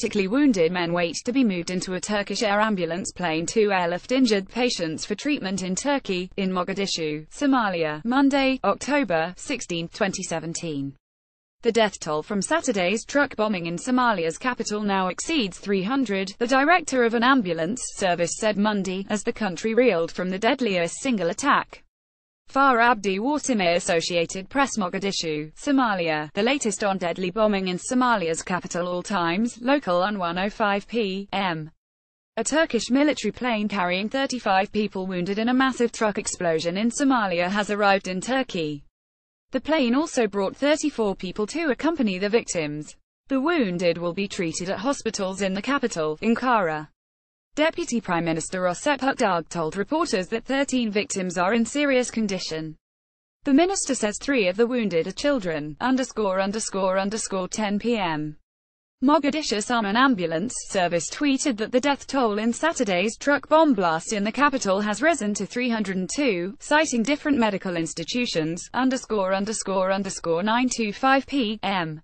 critically wounded men wait to be moved into a Turkish air ambulance plane to airlift injured patients for treatment in Turkey, in Mogadishu, Somalia, Monday, October 16, 2017. The death toll from Saturday's truck bombing in Somalia's capital now exceeds 300, the director of an ambulance service said Monday, as the country reeled from the deadliest single attack. Far Abdi Wasimir, Associated Press, Mogadishu, Somalia. The latest on deadly bombing in Somalia's capital. All times, local on 1:05 p.m. A Turkish military plane carrying 35 people wounded in a massive truck explosion in Somalia has arrived in Turkey. The plane also brought 34 people to accompany the victims. The wounded will be treated at hospitals in the capital, Ankara. Deputy Prime Minister Recep Akdag told reporters that 13 victims are in serious condition. The minister says 3 of the wounded are children. 10 p.m. Mogadishu Summon Ambulance Service tweeted that the death toll in Saturday's truck bomb blast in the capital has risen to 302, citing different medical institutions. 9:25 p.m.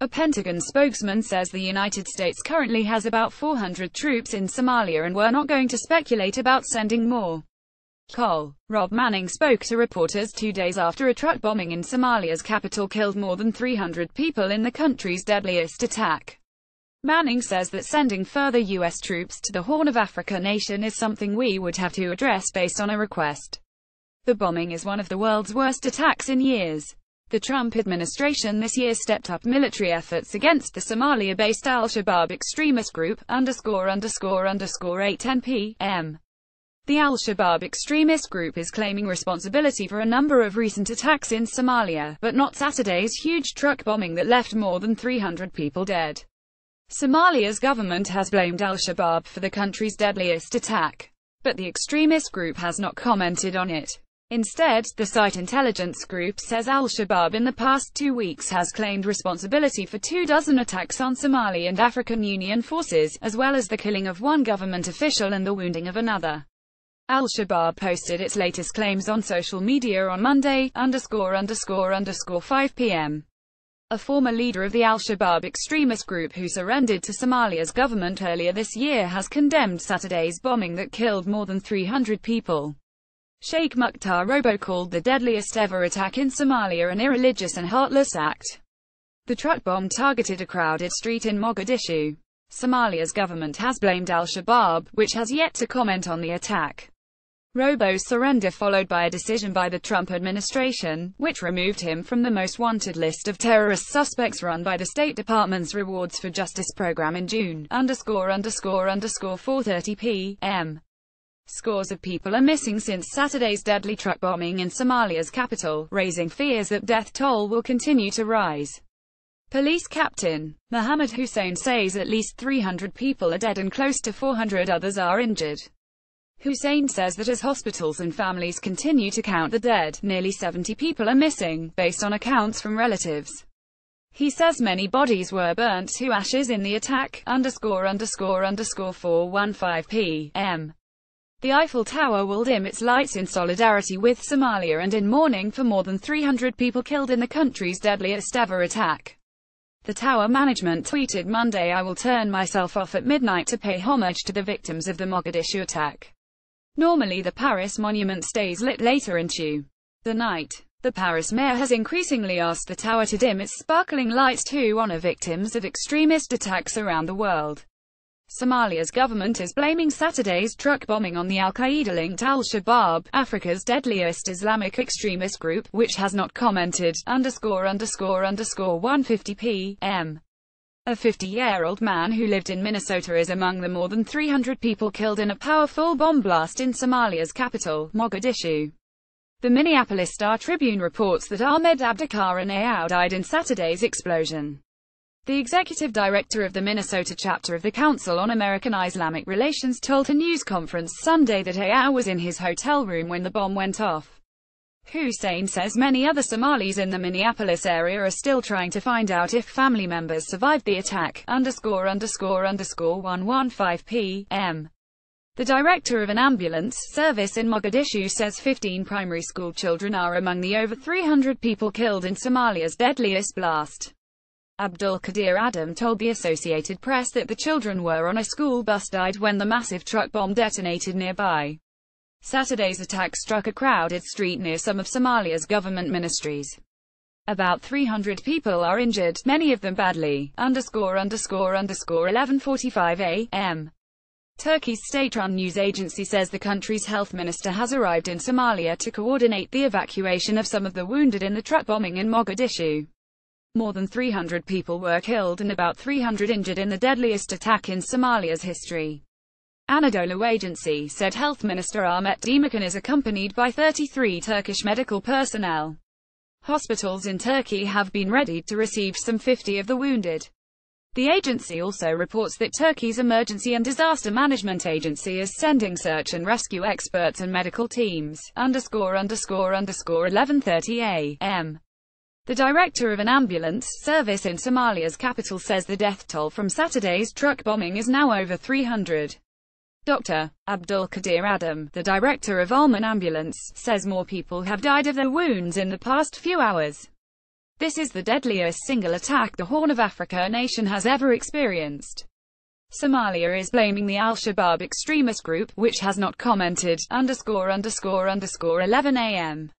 A Pentagon spokesman says the United States currently has about 400 troops in Somalia and we're not going to speculate about sending more. Rob Manning spoke to reporters 2 days after a truck bombing in Somalia's capital killed more than 300 people in the country's deadliest attack. Manning says that sending further U.S. troops to the Horn of Africa nation is something we would have to address based on a request. The bombing is one of the world's worst attacks in years. The Trump administration this year stepped up military efforts against the Somalia-based Al-Shabab extremist group. 8:10 p.m. The Al-Shabab extremist group is claiming responsibility for a number of recent attacks in Somalia, but not Saturday's huge truck bombing that left more than 300 people dead. Somalia's government has blamed Al-Shabab for the country's deadliest attack, but the extremist group has not commented on it. Instead, the site intelligence group says Al-Shabab in the past 2 weeks has claimed responsibility for 24 attacks on Somali and African Union forces, as well as the killing of one government official and the wounding of another. Al-Shabab posted its latest claims on social media on Monday, 5 p.m. A former leader of the Al-Shabab extremist group who surrendered to Somalia's government earlier this year has condemned Saturday's bombing that killed more than 300 people. Sheikh Mukhtar Robo called the deadliest ever attack in Somalia an irreligious and heartless act. The truck bomb targeted a crowded street in Mogadishu. Somalia's government has blamed Al-Shabab, which has yet to comment on the attack. Robo's surrender followed by a decision by the Trump administration, which removed him from the most wanted list of terrorist suspects run by the State Department's Rewards for Justice program in June. 4:30 p.m. Scores of people are missing since Saturday's deadly truck bombing in Somalia's capital, raising fears that death toll will continue to rise. Police Captain Mohammed Hussein says at least 300 people are dead and close to 400 others are injured. Hussein says that as hospitals and families continue to count the dead, nearly 70 people are missing, based on accounts from relatives. He says many bodies were burnt to ashes in the attack. 4:15 p.m. The Eiffel Tower will dim its lights in solidarity with Somalia and in mourning for more than 300 people killed in the country's deadliest ever attack. The tower management tweeted Monday, "I will turn myself off at midnight to pay homage to the victims of the Mogadishu attack." Normally the Paris monument stays lit later into the night. The Paris mayor has increasingly asked the tower to dim its sparkling lights to honor victims of extremist attacks around the world. Somalia's government is blaming Saturday's truck bombing on the Al-Qaeda-linked Al-Shabab, Africa's deadliest Islamic extremist group, which has not commented. 1:50 p.m. A 50-year-old man who lived in Minnesota is among the more than 300 people killed in a powerful bomb blast in Somalia's capital, Mogadishu. The Minneapolis Star-Tribune reports that Ahmed Abdikar Ayau died in Saturday's explosion. The executive director of the Minnesota chapter of the Council on American-Islamic Relations told a news conference Sunday that Ayau was in his hotel room when the bomb went off. Hussein says many other Somalis in the Minneapolis area are still trying to find out if family members survived the attack. 1:15 p.m. The director of an ambulance service in Mogadishu says 15 primary school children are among the over 300 people killed in Somalia's deadliest blast. Abdul Qadir Adam told the Associated Press that the children were on a school bus died when the massive truck bomb detonated nearby. Saturday's attack struck a crowded street near some of Somalia's government ministries. About 300 people are injured, many of them badly. 11:45 a.m. Turkey's state-run news agency says the country's health minister has arrived in Somalia to coordinate the evacuation of some of the wounded in the truck bombing in Mogadishu. More than 300 people were killed and about 300 injured in the deadliest attack in Somalia's history. Anadolu agency said Health Minister Ahmet Demirkan is accompanied by 33 Turkish medical personnel. Hospitals in Turkey have been ready to receive some 50 of the wounded. The agency also reports that Turkey's Emergency and Disaster Management Agency is sending search and rescue experts and medical teams. 11:30 a.m. The director of an ambulance service in Somalia's capital says the death toll from Saturday's truck bombing is now over 300. Dr. Abdul Qadir Adam, the director of Ulman Ambulance, says more people have died of their wounds in the past few hours. This is the deadliest single attack the Horn of Africa nation has ever experienced. Somalia is blaming the Al-Shabab extremist group, which has not commented. 11 a.m.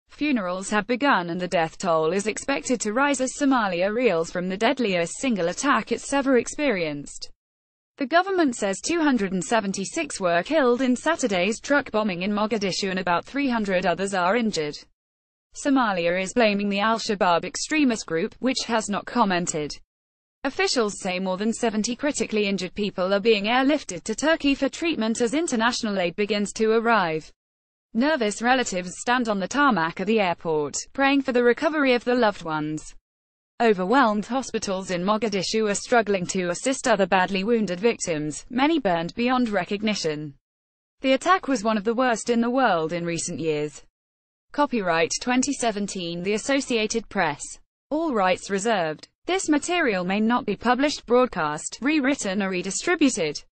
Funerals have begun and the death toll is expected to rise as Somalia reels from the deadliest single attack it's ever experienced. The government says 276 were killed in Saturday's truck bombing in Mogadishu and about 300 others are injured. Somalia is blaming the Al-Shabab extremist group, which has not commented. Officials say more than 70 critically injured people are being airlifted to Turkey for treatment as international aid begins to arrive. Nervous relatives stand on the tarmac at the airport, praying for the recovery of their loved ones. Overwhelmed hospitals in Mogadishu are struggling to assist other badly wounded victims, many burned beyond recognition. The attack was one of the worst in the world in recent years. Copyright 2017 The Associated Press. All rights reserved. This material may not be published, broadcast, rewritten or redistributed.